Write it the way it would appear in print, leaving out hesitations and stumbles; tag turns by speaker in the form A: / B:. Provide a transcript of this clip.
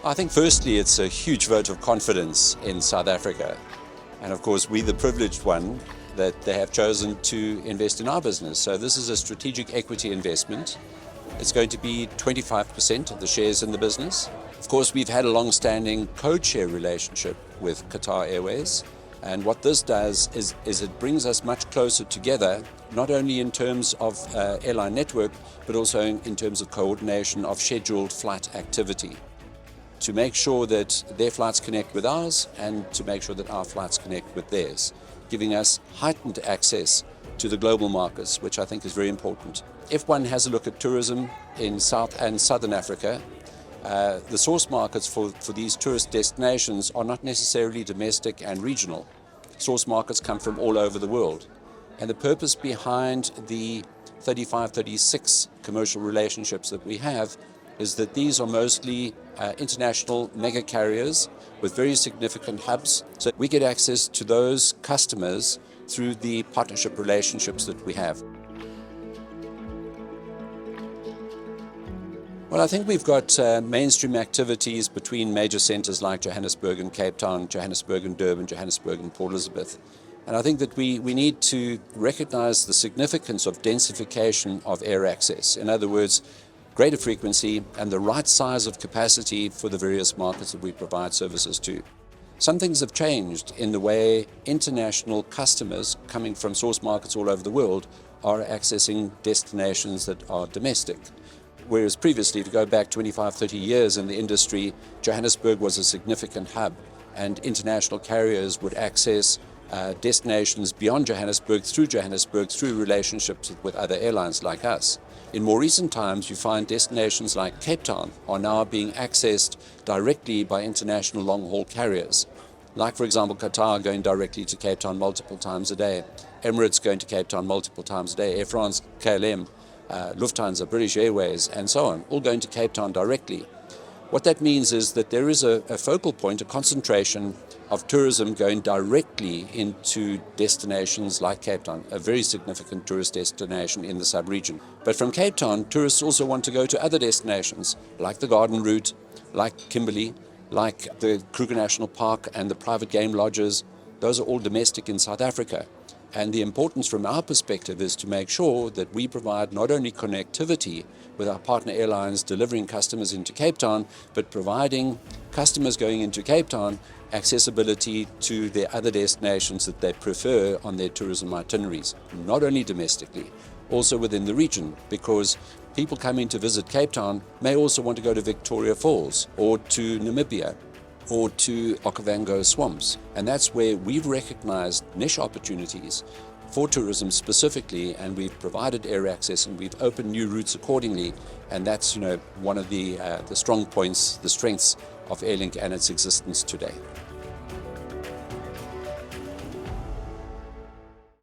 A: I think firstly it's a huge vote of confidence in South Africa. And of course we're the privileged one that they have chosen to invest in our business. So this is a strategic equity investment. It's going to be 25% of the shares in the business. Of course we've had a long-standing code-share relationship with QATAR Airways. And what this does is it brings us much closer together, not only in terms of airline network, but also in terms of coordination of scheduled flight activity, to make sure that their flights connect with ours and to make sure that our flights connect with theirs, giving us heightened access to the global markets, which I think is very important. If one has a look at tourism in South and Southern Africa, the source markets for these tourist destinations are not necessarily domestic and regional. Source markets come from all over the world. And the purpose behind the 36 commercial relationships that we have is that these are mostly international mega carriers with very significant hubs. So we get access to those customers through the partnership relationships that we have. Well, I think we've got mainstream activities between major centres like Johannesburg and Cape Town, Johannesburg and Durban, Johannesburg and Port Elizabeth. And I think that we need to recognise the significance of densification of air access. In other words, greater frequency and the right size of capacity for the various markets that we provide services to. Some things have changed in the way international customers coming from source markets all over the world are accessing destinations that are domestic. Whereas previously, if you go back 25, 30 years in the industry, Johannesburg was a significant hub and international carriers would access destinations beyond Johannesburg through relationships with other airlines like us. In more recent times, you find destinations like Cape Town are now being accessed directly by international long-haul carriers. Like, for example, Qatar going directly to Cape Town multiple times a day, Emirates going to Cape Town multiple times a day, Air France, KLM, Lufthansa, British Airways, and so on, all going to Cape Town directly. What that means is that there is a focal point, a concentration of tourism going directly into destinations like Cape Town, a very significant tourist destination in the sub-region. But from Cape Town, tourists also want to go to other destinations, like the Garden Route, like Kimberley, like the Kruger National Park and the private game lodges. Those are all domestic in South Africa. And the importance from our perspective is to make sure that we provide not only connectivity with our partner airlines delivering customers into Cape Town, but providing customers going into Cape Town accessibility to their other destinations that they prefer on their tourism itineraries, not only domestically, also within the region, because people coming to visit Cape Town may also want to go to Victoria Falls or to Namibia or to Okavango swamps. And that's where we've recognized niche opportunities for tourism specifically, and we've provided air access and we've opened new routes accordingly. And that's, one of the strong points, the strengths of Airlink and its existence today.